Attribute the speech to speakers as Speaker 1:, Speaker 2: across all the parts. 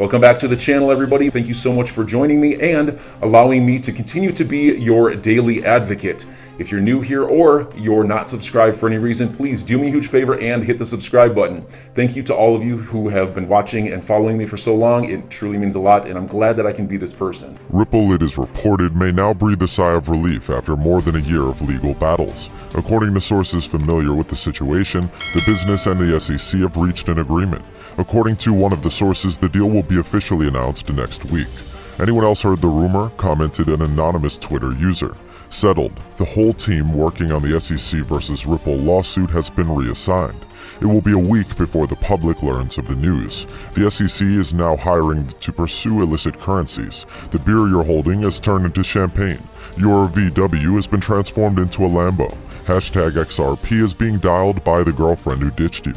Speaker 1: Welcome back to the channel, everybody. Thank you so much for joining me and allowing me to continue to be your daily advocate. If you're new here or you're not subscribed for any reason, please do me a huge favor and hit the subscribe button. Thank you to all of you who have been watching and following me for so long. It truly means a lot, and I'm glad that I can be this person.
Speaker 2: Ripple, it is reported, may now breathe a sigh of relief after more than a year of legal battles. According to sources familiar with the situation, the business and the SEC have reached an agreement. According to one of the sources, the deal will be officially announced next week. Anyone else heard the rumor? Commented an anonymous Twitter user. Settled. The whole team working on the SEC versus Ripple lawsuit has been reassigned. It will be a week before the public learns of the news. The SEC is now hiring to pursue illicit currencies. The beer you're holding has turned into champagne. Your VW has been transformed into a Lambo. Hashtag XRP is being dialed by the girlfriend who ditched you.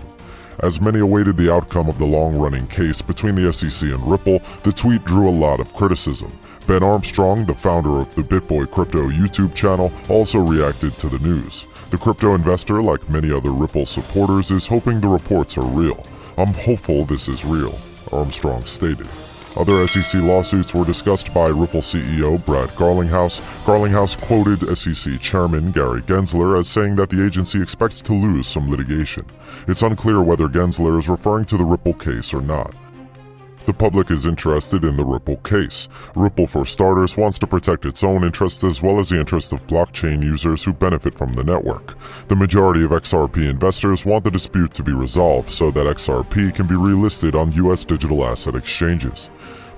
Speaker 2: As many awaited the outcome of the long-running case between the SEC and Ripple, the tweet drew a lot of criticism. Ben Armstrong, the founder of the BitBoy Crypto YouTube channel, also reacted to the news. The crypto investor, like many other Ripple supporters, is hoping the reports are real. "I'm hopeful this is real," Armstrong stated. Other SEC lawsuits were discussed by Ripple CEO Brad Garlinghouse. Garlinghouse quoted SEC Chairman Gary Gensler as saying that the agency expects to lose some litigation. It's unclear whether Gensler is referring to the Ripple case or not. The public is interested in the Ripple case. Ripple, for starters, wants to protect its own interests as well as the interests of blockchain users who benefit from the network. The majority of XRP investors want the dispute to be resolved so that XRP can be relisted on U.S. digital asset exchanges.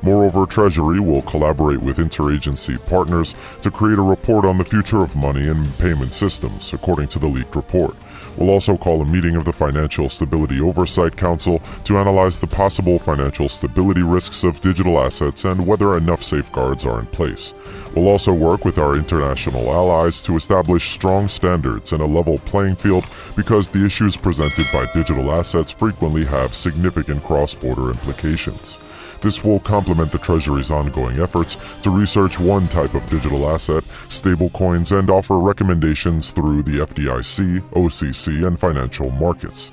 Speaker 2: Moreover, Treasury will collaborate with interagency partners to create a report on the future of money and payment systems, according to the leaked report. We'll also call a meeting of the Financial Stability Oversight Council to analyze the possible financial stability risks of digital assets and whether enough safeguards are in place. We'll also work with our international allies to establish strong standards and a level playing field because the issues presented by digital assets frequently have significant cross-border implications. This will complement the Treasury's ongoing efforts to research one type of digital asset, stablecoins, and offer recommendations through the FDIC, OCC, and financial markets.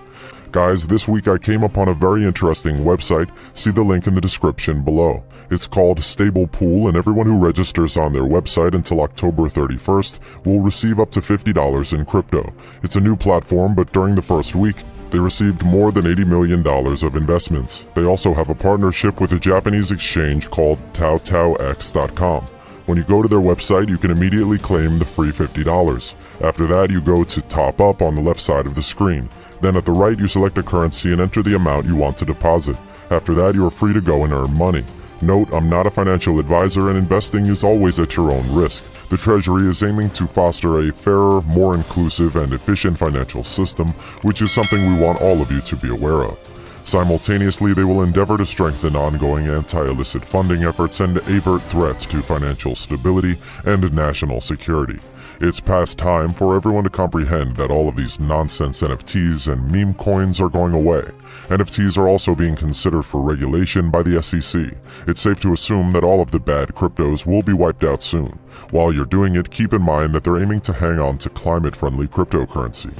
Speaker 2: Guys, this week I came upon a very interesting website. See the link in the description below. It's called Stable Pool, and everyone who registers on their website until October 31st will receive up to $50 in crypto. It's a new platform, but during the first week, they received more than $80 million of investments. They also have a partnership with a Japanese exchange called TaoTaoX.com. When you go to their website, you can immediately claim the free $50. After that, you go to Top Up on the left side of the screen. Then at the right, you select a currency and enter the amount you want to deposit. After that, you are free to go and earn money. Note, I'm not a financial advisor and investing is always at your own risk. The Treasury is aiming to foster a fairer, more inclusive, and efficient financial system, which is something we want all of you to be aware of. Simultaneously, they will endeavor to strengthen ongoing anti-illicit funding efforts and avert threats to financial stability and national security. It's past time for everyone to comprehend that all of these nonsense NFTs and meme coins are going away. NFTs are also being considered for regulation by the SEC. It's safe to assume that all of the bad cryptos will be wiped out soon. While you're doing it, keep in mind that they're aiming to hang on to climate-friendly cryptocurrency.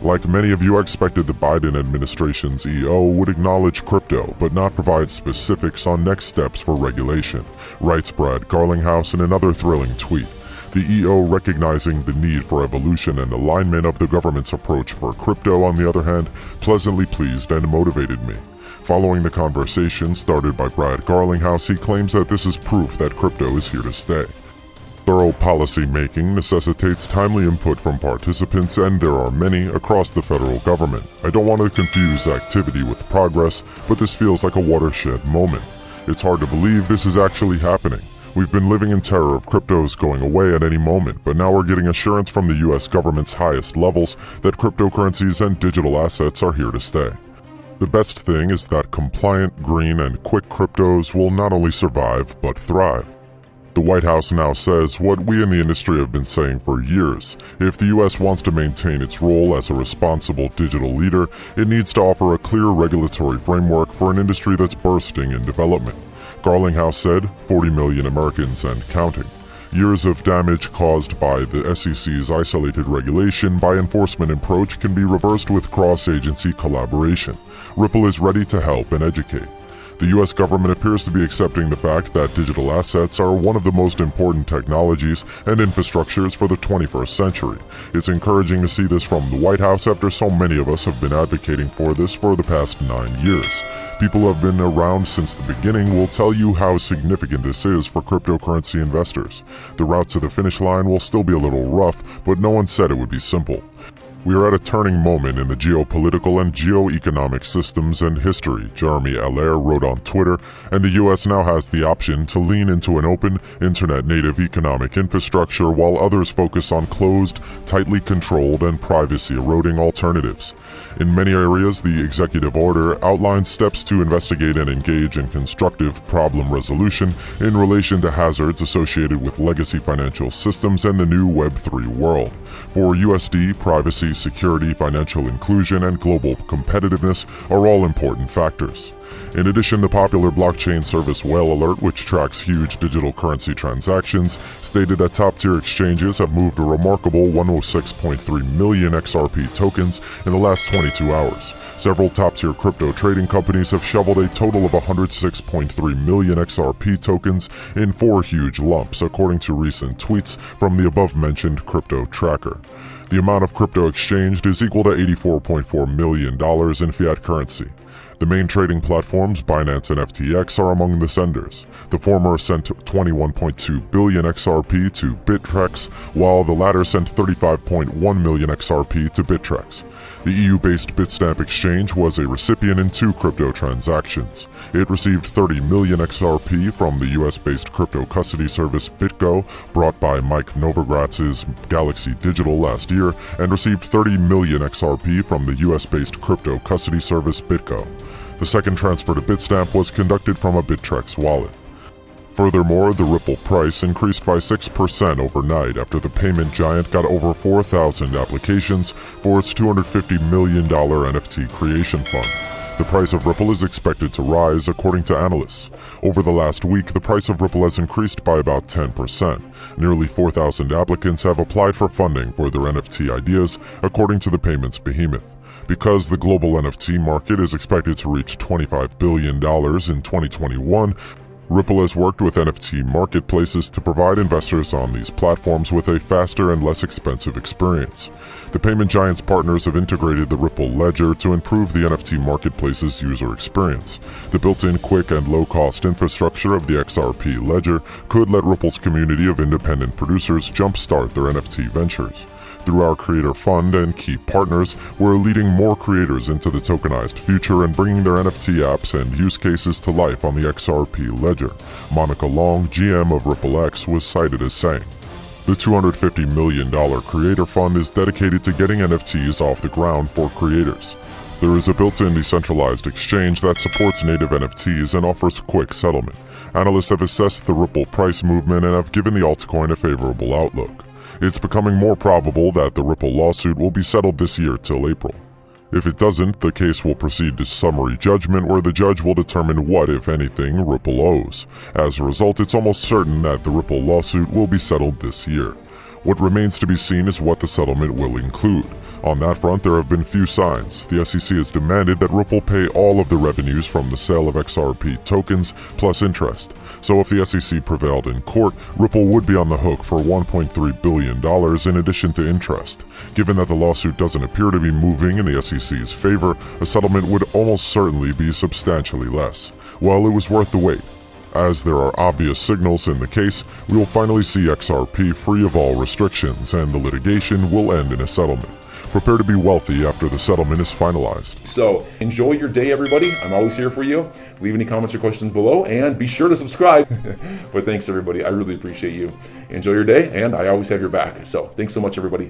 Speaker 2: Like many of you, I expected the Biden administration's EO would acknowledge crypto, but not provide specifics on next steps for regulation, writes Brad Garlinghouse in another thrilling tweet. The EO, recognizing the need for evolution and alignment of the government's approach for crypto, on the other hand, pleasantly pleased and motivated me. Following the conversation started by Brad Garlinghouse, he claims that this is proof that crypto is here to stay. Thorough policy making necessitates timely input from participants, and there are many across the federal government. I don't want to confuse activity with progress, but this feels like a watershed moment. It's hard to believe this is actually happening. We've been living in terror of cryptos going away at any moment, but now we're getting assurance from the US government's highest levels that cryptocurrencies and digital assets are here to stay. The best thing is that compliant, green, and quick cryptos will not only survive, but thrive. The White House now says what we in the industry have been saying for years. If the US wants to maintain its role as a responsible digital leader, it needs to offer a clear regulatory framework for an industry that's bursting in development. Garlinghouse said, 40 million Americans and counting. Years of damage caused by the SEC's isolated regulation by enforcement approach can be reversed with cross-agency collaboration. Ripple is ready to help and educate. The U.S. government appears to be accepting the fact that digital assets are one of the most important technologies and infrastructures for the 21st century. It's encouraging to see this from the White House after so many of us have been advocating for this for the past 9 years. People who have been around since the beginning will tell you how significant this is for cryptocurrency investors. The route to the finish line will still be a little rough, but no one said it would be simple. We are at a turning moment in the geopolitical and geoeconomic systems and history, Jeremy Allaire wrote on Twitter, and the U.S. now has the option to lean into an open, internet-native economic infrastructure while others focus on closed, tightly controlled, and privacy-eroding alternatives. In many areas, the executive order outlines steps to investigate and engage in constructive problem resolution in relation to hazards associated with legacy financial systems and the new Web3 world. For USD, privacy, security, financial inclusion, and global competitiveness are all important factors. In addition, the popular blockchain service Whale Alert, which tracks huge digital currency transactions, stated that top-tier exchanges have moved a remarkable 106.3 million XRP tokens in the last 22 hours. Several top-tier crypto trading companies have shoveled a total of 106.3 million XRP tokens in 4 huge lumps, according to recent tweets from the above-mentioned crypto tracker. The amount of crypto exchanged is equal to $84.4 million in fiat currency. The main trading platforms, Binance and FTX, are among the senders. The former sent 21.2 billion XRP to Bittrex, while the latter sent 35.1 million XRP to Bittrex. The EU-based Bitstamp exchange was a recipient in 2 crypto transactions. It received 30 million XRP from the US-based crypto custody service BitGo, brought by Mike Novogratz's Galaxy Digital last year, and received 30 million XRP from the US-based crypto custody service BitGo. The second transfer to Bitstamp was conducted from a Bittrex wallet. Furthermore, the Ripple price increased by 6% overnight after the payment giant got over 4,000 applications for its $250 million NFT creation fund. The price of Ripple is expected to rise, according to analysts. Over the last week, the price of Ripple has increased by about 10%. Nearly 4,000 applicants have applied for funding for their NFT ideas, according to the payments behemoth. Because the global NFT market is expected to reach $25 billion in 2021, Ripple has worked with NFT marketplaces to provide investors on these platforms with a faster and less expensive experience. The payment giant's partners have integrated the Ripple ledger to improve the NFT marketplace's user experience. The built-in quick and low-cost infrastructure of the XRP ledger could let Ripple's community of independent producers jumpstart their NFT ventures. Through our creator fund and key partners, we're leading more creators into the tokenized future and bringing their NFT apps and use cases to life on the XRP ledger, Monica Long, GM of RippleX, was cited as saying. The $250 million creator fund is dedicated to getting NFTs off the ground for creators. There is a built-in decentralized exchange that supports native NFTs and offers quick settlement. Analysts have assessed the Ripple price movement and have given the altcoin a favorable outlook. It's becoming more probable that the Ripple lawsuit will be settled this year till April. If it doesn't, the case will proceed to summary judgment where the judge will determine what, if anything, Ripple owes. As a result, it's almost certain that the Ripple lawsuit will be settled this year. What remains to be seen is what the settlement will include. On that front, there have been few signs. The SEC has demanded that Ripple pay all of the revenues from the sale of XRP tokens plus interest. So if the SEC prevailed in court, Ripple would be on the hook for $1.3 billion in addition to interest. Given that the lawsuit doesn't appear to be moving in the SEC's favor, a settlement would almost certainly be substantially less. Well, it was worth the wait. As there are obvious signals in the case, we will finally see XRP free of all restrictions and the litigation will end in a settlement. Prepare to be wealthy after the settlement is finalized.
Speaker 1: So enjoy your day, everybody. I'm always here for you. Leave any comments or questions below and be sure to subscribe. But thanks, everybody. I really appreciate you. Enjoy your day, and I always have your back. So thanks so much, everybody.